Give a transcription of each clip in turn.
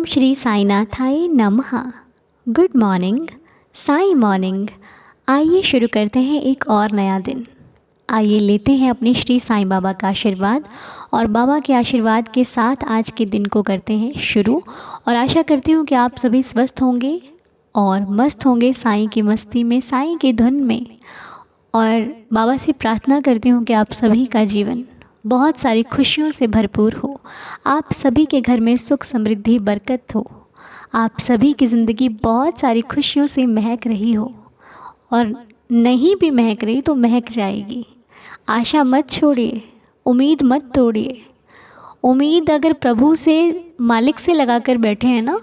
श्री साईनाथाय नमः। Good morning, Sai morning. आइए शुरू करते हैं एक और नया दिन। आइए लेते हैं अपने श्री साईं बाबा का आशीर्वाद और बाबा के आशीर्वाद के साथ आज के दिन को करते हैं शुरू। और आशा करती हूँ कि आप सभी स्वस्थ होंगे और मस्त होंगे साईं की मस्ती में, साईं की धुन में। और बाबा से प्रार्थना करती हूँ कि आप सभी का जीवन बहुत सारी खुशियों से भरपूर हो, आप सभी के घर में सुख समृद्धि बरकत हो, आप सभी की ज़िंदगी बहुत सारी खुशियों से महक रही हो, और नहीं भी महक रही तो महक जाएगी। आशा मत छोड़िए, उम्मीद मत तोड़िए। उम्मीद अगर प्रभु से, मालिक से लगा कर बैठे हैं ना,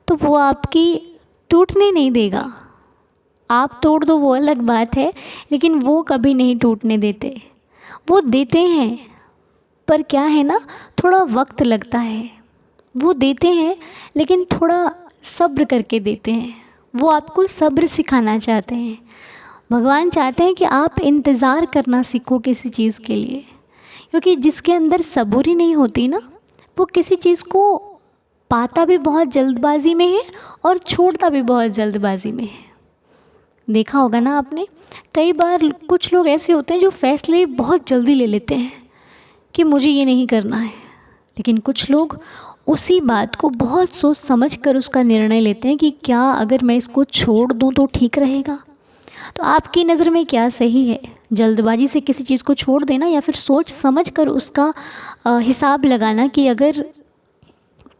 तो वो आपकी टूटने नहीं देगा। आप तोड़ दो वो अलग बात है, लेकिन वो कभी नहीं टूटने देते। वो देते हैं पर क्या है ना, थोड़ा वक्त लगता है। वो देते हैं लेकिन थोड़ा सब्र करके देते हैं। वो आपको सब्र सिखाना चाहते हैं। भगवान चाहते हैं कि आप इंतज़ार करना सीखो किसी चीज़ के लिए, क्योंकि जिसके अंदर सबूरी नहीं होती ना, वो किसी चीज़ को पाता भी बहुत जल्दबाजी में है और छोड़ता भी बहुत जल्दबाजी में है। देखा होगा ना आपने, कई बार कुछ लोग ऐसे होते हैं जो फैसले बहुत जल्दी ले लेते हैं कि मुझे ये नहीं करना है, लेकिन कुछ लोग उसी बात को बहुत सोच समझ कर उसका निर्णय लेते हैं कि क्या अगर मैं इसको छोड़ दूं तो ठीक रहेगा। तो आपकी नज़र में क्या सही है, जल्दबाजी से किसी चीज़ को छोड़ देना या फिर सोच समझ कर उसका हिसाब लगाना कि अगर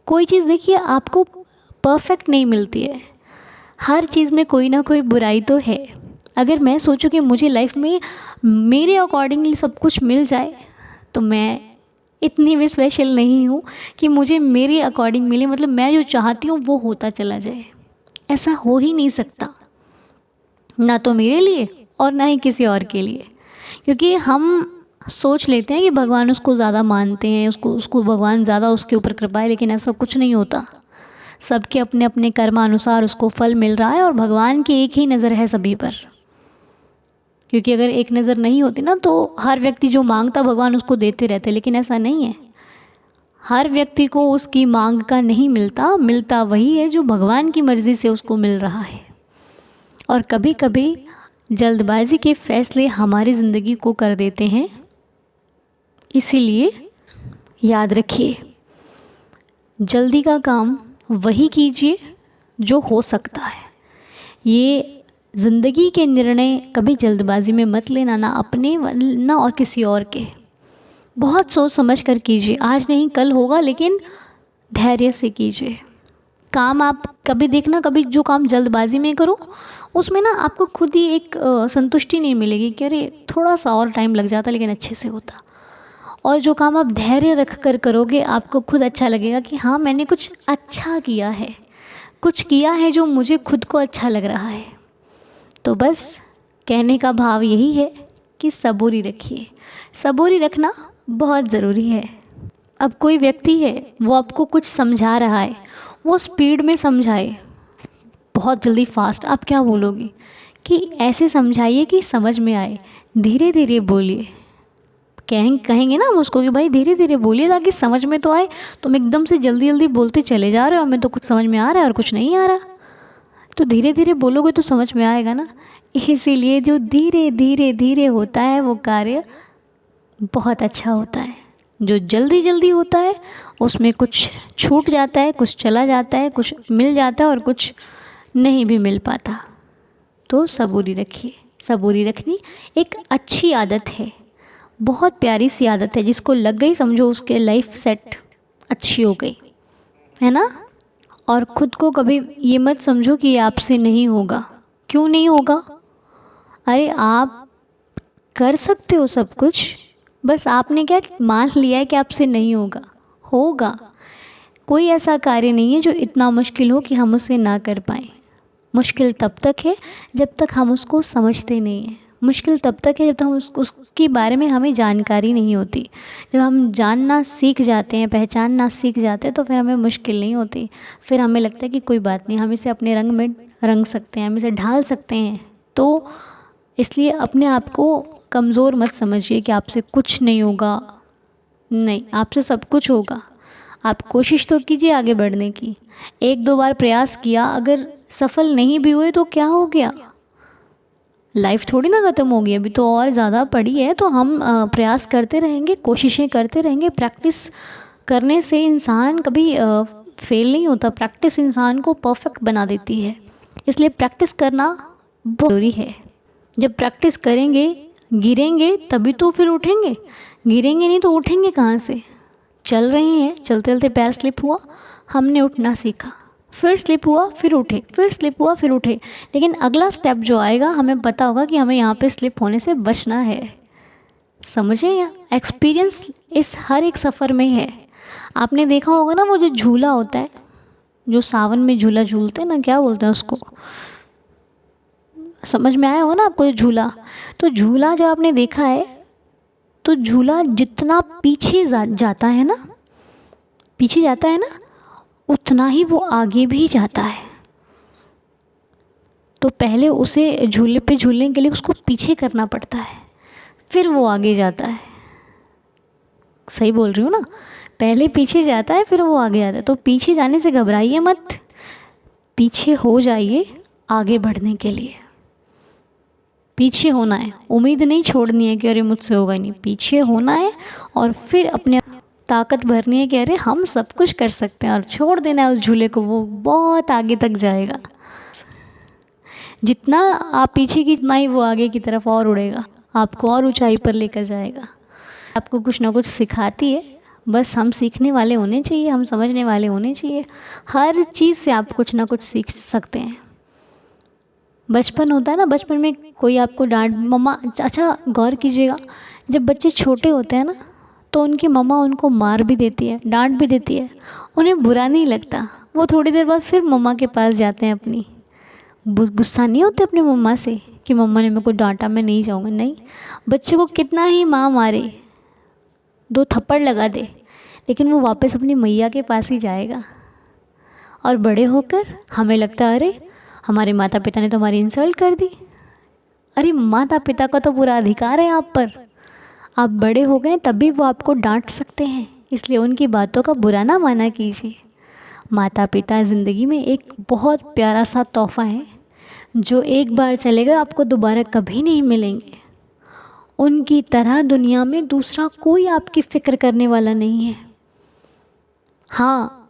कोई चीज़, देखिए आपको परफेक्ट नहीं मिलती है, हर चीज़ में कोई ना कोई बुराई तो है। अगर मैं सोचूं कि मुझे लाइफ में मेरे अकॉर्डिंगली सब कुछ मिल जाए, तो मैं इतनी भी स्पेशल नहीं हूँ कि मुझे मेरे अकॉर्डिंग मिले, मतलब मैं जो चाहती हूँ वो होता चला जाए। ऐसा हो ही नहीं सकता, ना तो मेरे लिए और ना ही किसी और के लिए। क्योंकि हम सोच लेते हैं कि भगवान उसको ज़्यादा मानते हैं, उसको भगवान ज़्यादा उसके ऊपर कृपा है, लेकिन ऐसा कुछ नहीं होता। सबके अपने अपने कर्मानुसार उसको फल मिल रहा है और भगवान की एक ही नज़र है सभी पर। क्योंकि अगर एक नज़र नहीं होती ना, तो हर व्यक्ति जो मांगता भगवान उसको देते रहते, लेकिन ऐसा नहीं है। हर व्यक्ति को उसकी मांग का नहीं मिलता, मिलता वही है जो भगवान की मर्ज़ी से उसको मिल रहा है। और कभी कभी जल्दबाजी के फैसले हमारी ज़िंदगी को कर देते हैं। इसीलिए याद रखिए, जल्दी का काम वही कीजिए जो हो सकता है। ये ज़िंदगी के निर्णय कभी जल्दबाजी में मत लेना, ना अपने ना और किसी और के। बहुत सोच समझ कर कीजिए। आज नहीं कल होगा, लेकिन धैर्य से कीजिए काम। आप कभी देखना, कभी जो काम जल्दबाजी में करो उसमें ना आपको खुद ही एक संतुष्टि नहीं मिलेगी कि अरे थोड़ा सा और टाइम लग जाता लेकिन अच्छे से होता। और जो काम आप धैर्य रख कर करोगे, आपको खुद अच्छा लगेगा कि हाँ मैंने कुछ अच्छा किया है, कुछ किया है जो मुझे खुद को अच्छा लग रहा है। तो बस कहने का भाव यही है कि सबूरी रखिए। सबूरी रखना बहुत ज़रूरी है। अब कोई व्यक्ति है, वो आपको कुछ समझा रहा है, वो स्पीड में समझाए, बहुत जल्दी फास्ट, आप क्या बोलोगे कि ऐसे समझाइए कि समझ में आए, धीरे धीरे बोलिए। कहेंगे ना हम उसको कि भाई धीरे धीरे बोलिए ताकि समझ में तो आए। तुम एकदम से जल्दी जल्दी बोलते चले जा रहे हो, हमें तो कुछ समझ में आ रहा है और कुछ नहीं आ रहा। तो धीरे धीरे बोलोगे तो समझ में आएगा ना। इसीलिए जो धीरे धीरे धीरे होता है वो कार्य बहुत अच्छा होता है। जो जल्दी जल्दी होता है उसमें कुछ छूट जाता है, कुछ चला जाता है, कुछ मिल जाता है और कुछ नहीं भी मिल पाता। तो सबूरी रखिए। सबूरी रखनी एक अच्छी आदत है, बहुत प्यारी सी आदत है। जिसको लग गई समझो उसके लाइफ सेट अच्छी हो गई, है ना। और ख़ुद को कभी ये मत समझो कि ये आपसे नहीं होगा। क्यों नहीं होगा? अरे आप कर सकते हो सब कुछ, बस आपने क्या मान लिया है कि आपसे नहीं होगा। होगा। कोई ऐसा कार्य नहीं है जो इतना मुश्किल हो कि हम उसे ना कर पाएँ। मुश्किल तब तक है जब तक हम उसको समझते नहीं हैं। मुश्किल तब तक है जब तक हम उसके बारे में हमें जानकारी नहीं होती। जब हम जानना सीख जाते हैं, पहचानना सीख जाते हैं, तो फिर हमें मुश्किल नहीं होती। फिर हमें लगता है कि कोई बात नहीं, हम इसे अपने रंग में रंग सकते हैं, हम इसे ढाल सकते हैं। तो इसलिए अपने आप को कमज़ोर मत समझिए कि आपसे कुछ नहीं होगा। नहीं, आपसे सब कुछ होगा। आप कोशिश तो कीजिए आगे बढ़ने की। एक दो बार प्रयास किया, अगर सफल नहीं भी हुए तो क्या हो गया, लाइफ थोड़ी ना ख़त्म होगी, अभी तो और ज़्यादा पड़ी है। तो हम प्रयास करते रहेंगे, कोशिशें करते रहेंगे। प्रैक्टिस करने से इंसान कभी फेल नहीं होता, प्रैक्टिस इंसान को परफेक्ट बना देती है। इसलिए प्रैक्टिस करना बहुत ज़रूरी है। जब प्रैक्टिस करेंगे, गिरेंगे तभी तो फिर उठेंगे, गिरेंगे नहीं तो उठेंगे कहाँ से। चल रहे हैं, चलते चलते पैर स्लिप हुआ, हमने उठना सीखा, फिर स्लिप हुआ फिर उठे, फिर स्लिप हुआ फिर उठे। लेकिन अगला स्टेप जो आएगा हमें पता होगा कि हमें यहाँ पे स्लिप होने से बचना है। समझे? या एक्सपीरियंस इस हर एक सफ़र में है। आपने देखा होगा ना वो जो झूला होता है, जो सावन में झूला झूलते हैं ना, क्या बोलते हैं उसको, समझ में आया हो ना आपको? झूला, तो झूला जब आपने देखा है तो झूला जितना पीछे जाता है ना, पीछे जाता है ना, उतना ही वो आगे भी जाता है। तो पहले उसे झूले पे झूलने के लिए उसको पीछे करना पड़ता है, फिर वो आगे जाता है। सही बोल रही हूँ ना? पहले पीछे जाता है फिर वो आगे जाता है। तो पीछे जाने से घबराइए मत, पीछे हो जाइए आगे बढ़ने के लिए। पीछे होना है, उम्मीद नहीं छोड़नी है कि अरे मुझसे होगा नहीं, पीछे होना है और फिर अपने ताकत भरनी है कि अरे हम सब कुछ कर सकते हैं, और छोड़ देना है उस झूले को, वो बहुत आगे तक जाएगा। जितना आप पीछे की उतना ही वो आगे की तरफ और उड़ेगा, आपको और ऊंचाई पर लेकर जाएगा। आपको कुछ ना कुछ सिखाती है, बस हम सीखने वाले होने चाहिए, हम समझने वाले होने चाहिए। हर चीज़ से आप कुछ ना कुछ सीख सकते हैं। बचपन होता है ना, बचपन में कोई आपको डांट, मम्मा, अच्छा गौर कीजिएगा, जब बच्चे छोटे होते हैं ना तो उनकी मम्मा उनको मार भी देती है, डांट भी देती है, उन्हें बुरा नहीं लगता। वो थोड़ी देर बाद फिर मम्मा के पास जाते हैं अपनी, गुस्सा नहीं होते अपनी मम्मा से कि मम्मा ने मेरे को डांटा, मैं नहीं जाऊँगा। नहीं, बच्चे को कितना ही माँ मारे, दो थप्पड़ लगा दे, लेकिन वो वापस अपनी मैया के पास ही जाएगा। और बड़े होकर हमें लगता है अरे हमारे माता पिता ने तो हमारी इंसल्ट कर दी। अरे माता पिता का तो पूरा अधिकार है आप पर, आप बड़े हो गए तभी वो आपको डांट सकते हैं, इसलिए उनकी बातों का बुरा ना माना कीजिए। माता पिता ज़िंदगी में एक बहुत प्यारा सा तोहफ़ा है, जो एक बार चले गए आपको दोबारा कभी नहीं मिलेंगे। उनकी तरह दुनिया में दूसरा कोई आपकी फ़िक्र करने वाला नहीं है। हाँ,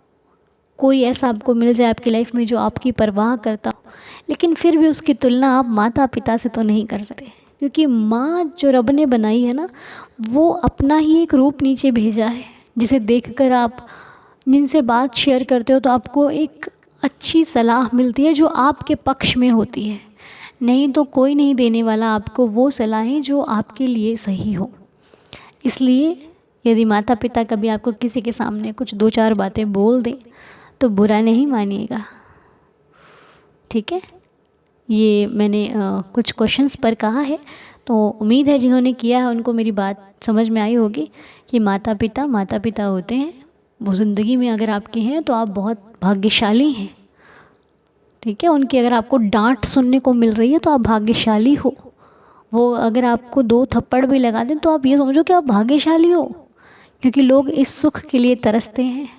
कोई ऐसा आपको मिल जाए आपकी लाइफ में जो आपकी परवाह करता हो, लेकिन फिर भी उसकी तुलना आप माता पिता से तो नहीं कर सकते, क्योंकि माँ जो रब ने बनाई है ना, वो अपना ही एक रूप नीचे भेजा है, जिसे देखकर आप जिनसे बात शेयर करते हो तो आपको एक अच्छी सलाह मिलती है जो आपके पक्ष में होती है। नहीं तो कोई नहीं देने वाला आपको वो सलाहें जो आपके लिए सही हो। इसलिए यदि माता पिता कभी आपको किसी के सामने कुछ दो चार बातें बोल दें तो बुरा नहीं मानिएगा, ठीक है? ये मैंने कुछ क्वेश्चंस पर कहा है, तो उम्मीद है जिन्होंने किया है उनको मेरी बात समझ में आई होगी कि माता पिता होते हैं, वो ज़िंदगी में अगर आपके हैं तो आप बहुत भाग्यशाली हैं, ठीक है? उनकी अगर आपको डांट सुनने को मिल रही है तो आप भाग्यशाली हो। वो अगर आपको दो थप्पड़ भी लगा दें तो आप ये समझो कि आप भाग्यशाली हो, क्योंकि लोग इस सुख के लिए तरसते हैं।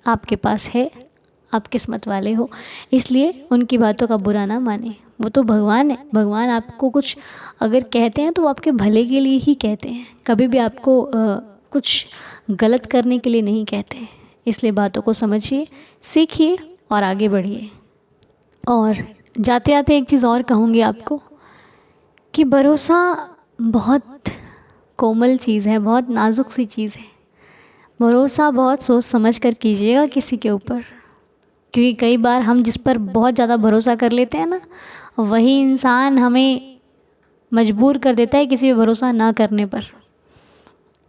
आपके पास है, आप किस्मत वाले हो, इसलिए उनकी बातों का बुरा ना माने। वो तो भगवान है, भगवान आपको कुछ अगर कहते हैं तो वो आपके भले के लिए ही कहते हैं, कभी भी आपको कुछ गलत करने के लिए नहीं कहते। इसलिए बातों को समझिए, सीखिए और आगे बढ़िए। और जाते जाते एक चीज़ और कहूँगी आपको कि भरोसा बहुत कोमल चीज़ है, बहुत नाजुक सी चीज़ है। भरोसा बहुत सोच समझ कर कीजिएगा किसी के ऊपर, क्योंकि कई बार हम जिस पर बहुत ज़्यादा भरोसा कर लेते हैं ना, वही इंसान हमें मजबूर कर देता है किसी पे भरोसा ना करने पर।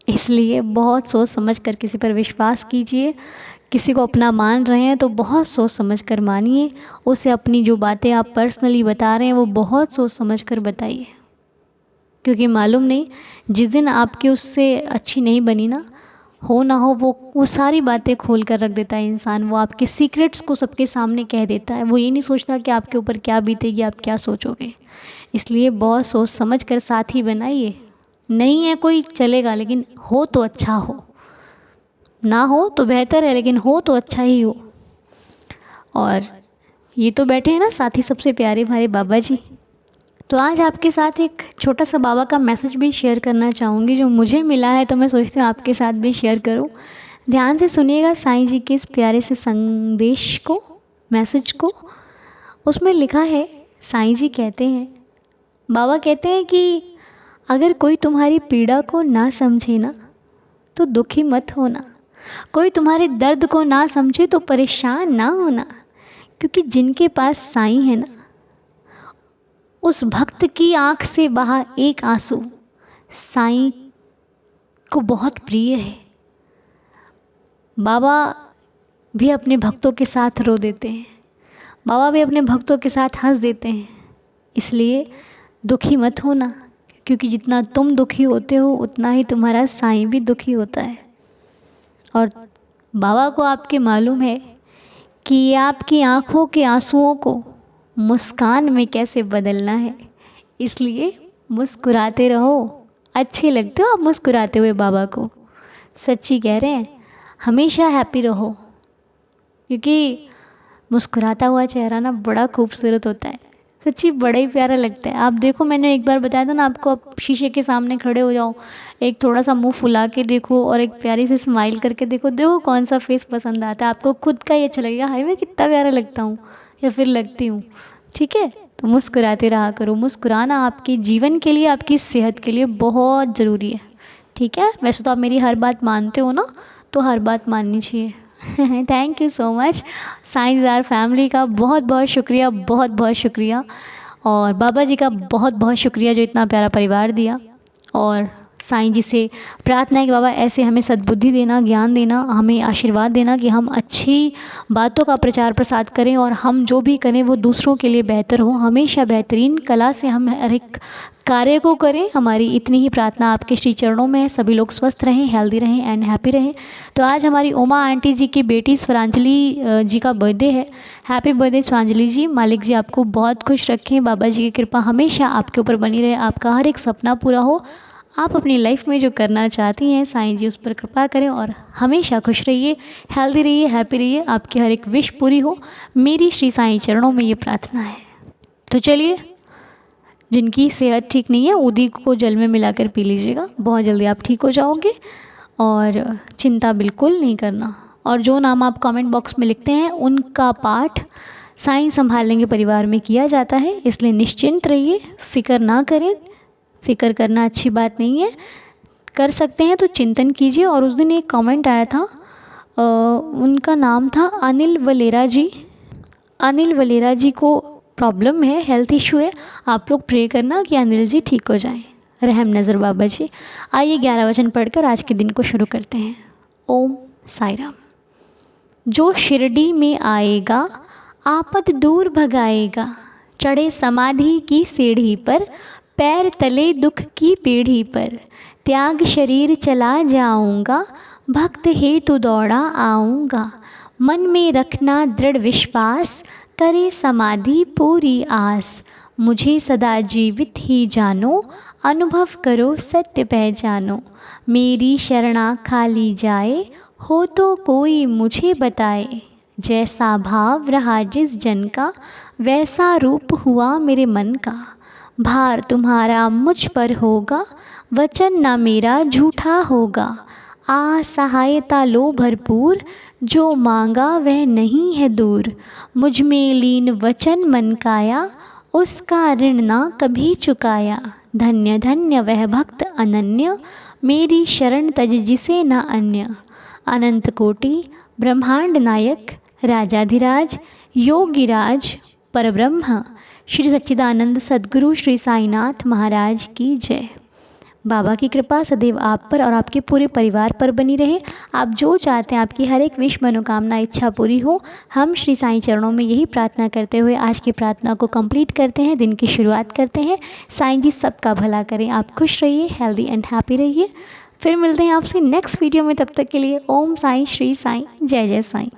इसलिए बहुत सोच समझ कर किसी पर विश्वास कीजिए। किसी को अपना मान रहे हैं तो बहुत सोच समझ कर मानिए। उसे अपनी जो बातें आप पर्सनली बता रहे हैं वो बहुत सोच समझ कर बताइए, क्योंकि मालूम नहीं जिस दिन आपकी उससे अच्छी नहीं बनी ना हो वो सारी बातें खोल कर रख देता है इंसान। वो आपके सीक्रेट्स को सबके सामने कह देता है। वो ये नहीं सोचता कि आपके ऊपर क्या बीतेगी, आप क्या सोचोगे। इसलिए बहुत सोच समझ कर साथी बनाइए। नहीं है कोई चलेगा, लेकिन हो तो अच्छा हो। ना हो तो बेहतर है, लेकिन हो तो अच्छा ही हो। और ये तो बैठे हैं ना साथी सबसे प्यारे हमारे बाबा जी। तो आज आपके साथ एक छोटा सा बाबा का मैसेज भी शेयर करना चाहूँगी, जो मुझे मिला है, तो मैं सोचती हूँ आपके साथ भी शेयर करूँ। ध्यान से सुनिएगा साईं जी के इस प्यारे से संदेश को, मैसेज को। उसमें लिखा है, साईं जी कहते हैं, बाबा कहते हैं कि अगर कोई तुम्हारी पीड़ा को ना समझे ना तो दुखी मत होना, कोई तुम्हारे दर्द को ना समझे तो परेशान ना होना, क्योंकि जिनके पास साईं है ना, उस भक्त की आँख से बहा एक आंसू साईं को बहुत प्रिय है। बाबा भी अपने भक्तों के साथ रो देते हैं, बाबा भी अपने भक्तों के साथ हंस देते हैं। इसलिए दुखी मत होना, क्योंकि जितना तुम दुखी होते हो उतना ही तुम्हारा साईं भी दुखी होता है। और बाबा को आपके मालूम है कि ये आपकी आँखों के आंसुओं को मुस्कान में कैसे बदलना है। इसलिए मुस्कुराते रहो, अच्छे लगते हो आप मुस्कुराते हुए बाबा को। सच्ची कह रहे हैं, हमेशा हैप्पी रहो, क्योंकि मुस्कुराता हुआ चेहरा ना बड़ा खूबसूरत होता है। सच्ची बड़ा ही प्यारा लगता है। आप देखो, मैंने एक बार बताया था ना आपको, आप शीशे के सामने खड़े हो जाओ, एक थोड़ा सा मुंह फुला के देखो और एक प्यारी सी स्माइल करके देखो, देखो कौन सा फेस पसंद आता है आपको। खुद का ही अच्छा लगेगा, हाय मैं कितना प्यारा लगता हूँ या फिर लगती हूँ। ठीक है, तो मुस्कुराते रहा करो। मुस्कुराना आपके जीवन के लिए, आपकी सेहत के लिए बहुत ज़रूरी है। ठीक है, वैसे तो आप मेरी हर बात मानते हो ना, तो हर बात माननी चाहिए। Thank you so much. Saindar family का बहुत बहुत शुक्रिया, बहुत बहुत शुक्रिया। और बाबा जी का बहुत बहुत शुक्रिया जो इतना प्यारा परिवार दिया। और साईं जी से प्रार्थना है कि बाबा ऐसे हमें सद्बुद्धि देना, ज्ञान देना, हमें आशीर्वाद देना कि हम अच्छी बातों का प्रचार प्रसार करें और हम जो भी करें वो दूसरों के लिए बेहतर हो। हमेशा बेहतरीन कला से हम हर एक कार्य को करें। हमारी इतनी ही प्रार्थना आपके श्री चरणों में है। सभी लोग स्वस्थ रहें, हेल्दी रहें एंड हैप्पी रहें। तो आज हमारी उमा आंटी जी की बेटी स्वरांजलि जी का बर्थडे है। हैप्पी बर्थडे स्वरांजलि जी। मालिक जी आपको बहुत खुश रखें, बाबा जी की कृपा हमेशा आपके ऊपर बनी रहे, आपका हर एक सपना पूरा हो, आप अपनी लाइफ में जो करना चाहती हैं साईं जी उस पर कृपा करें और हमेशा खुश रहिए, हेल्दी रहिए, हैप्पी रहिए, आपकी हर एक विश पूरी हो। मेरी श्री साईं चरणों में ये प्रार्थना है। तो चलिए, जिनकी सेहत ठीक नहीं है उदी को जल में मिलाकर पी लीजिएगा, बहुत जल्दी आप ठीक हो जाओगे। और चिंता बिल्कुल नहीं करना। और जो नाम आप कमेंट बॉक्स में लिखते हैं उनका पाठ साईं संभाल लेंगे परिवार में किया जाता है। इसलिए निश्चिंत रहिए, फ़िक्र ना करें। फ़िक्र करना अच्छी बात नहीं है, कर सकते हैं तो चिंतन कीजिए। और उस दिन एक कमेंट आया था, उनका नाम था अनिल वलेरा जी। अनिल वलेरा जी को प्रॉब्लम है, हेल्थ इशू है। आप लोग प्रे करना कि अनिल जी ठीक हो जाएं। रहम नज़र बाबा जी। आइए 11 वचन पढ़कर आज के दिन को शुरू करते हैं। ओम साई राम। जो शिरडी में आएगा आपद दूर भगाएगा, चढ़े समाधि की सीढ़ी पर, पैर तले दुख की पीढ़ी पर, त्याग शरीर चला जाऊंगा, भक्त हेतु दौड़ा आऊँगा, मन में रखना दृढ़ विश्वास, करे समाधि पूरी आस, मुझे सदा जीवित ही जानो, अनुभव करो सत्य पहचानो, मेरी शरणा खाली जाए, हो तो कोई मुझे बताए, जैसा भाव रहा जिस जन का, वैसा रूप हुआ मेरे मन का, भार तुम्हारा मुझ पर होगा, वचन ना मेरा झूठा होगा, आ सहायता लो भरपूर, जो मांगा वह नहीं है दूर, मुझ में लीन वचन मन काया, उसका ऋण ना कभी चुकाया, धन्य धन्य वह भक्त अनन्य, मेरी शरण तज जिसे न अन्य, अनंत कोटि ब्रह्मांड नायक, राजाधिराज योगिराज परब्रह्म, श्री सच्चिदानंद सद्गुरु श्री साईनाथ महाराज की जय। बाबा की कृपा सदैव आप पर और आपके पूरे परिवार पर बनी रहे। आप जो चाहते हैं आपकी हर एक विश मनोकामना इच्छा पूरी हो। हम श्री साईं चरणों में यही प्रार्थना करते हुए आज की प्रार्थना को कंप्लीट करते हैं, दिन की शुरुआत करते हैं। साईं जी सबका भला करें। आप खुश रहिए, हेल्दी एंड हैप्पी रहिए। फिर मिलते हैं आपसे नेक्स्ट वीडियो में। तब तक के लिए ओम साईं, श्री साईं, जय जय साईं।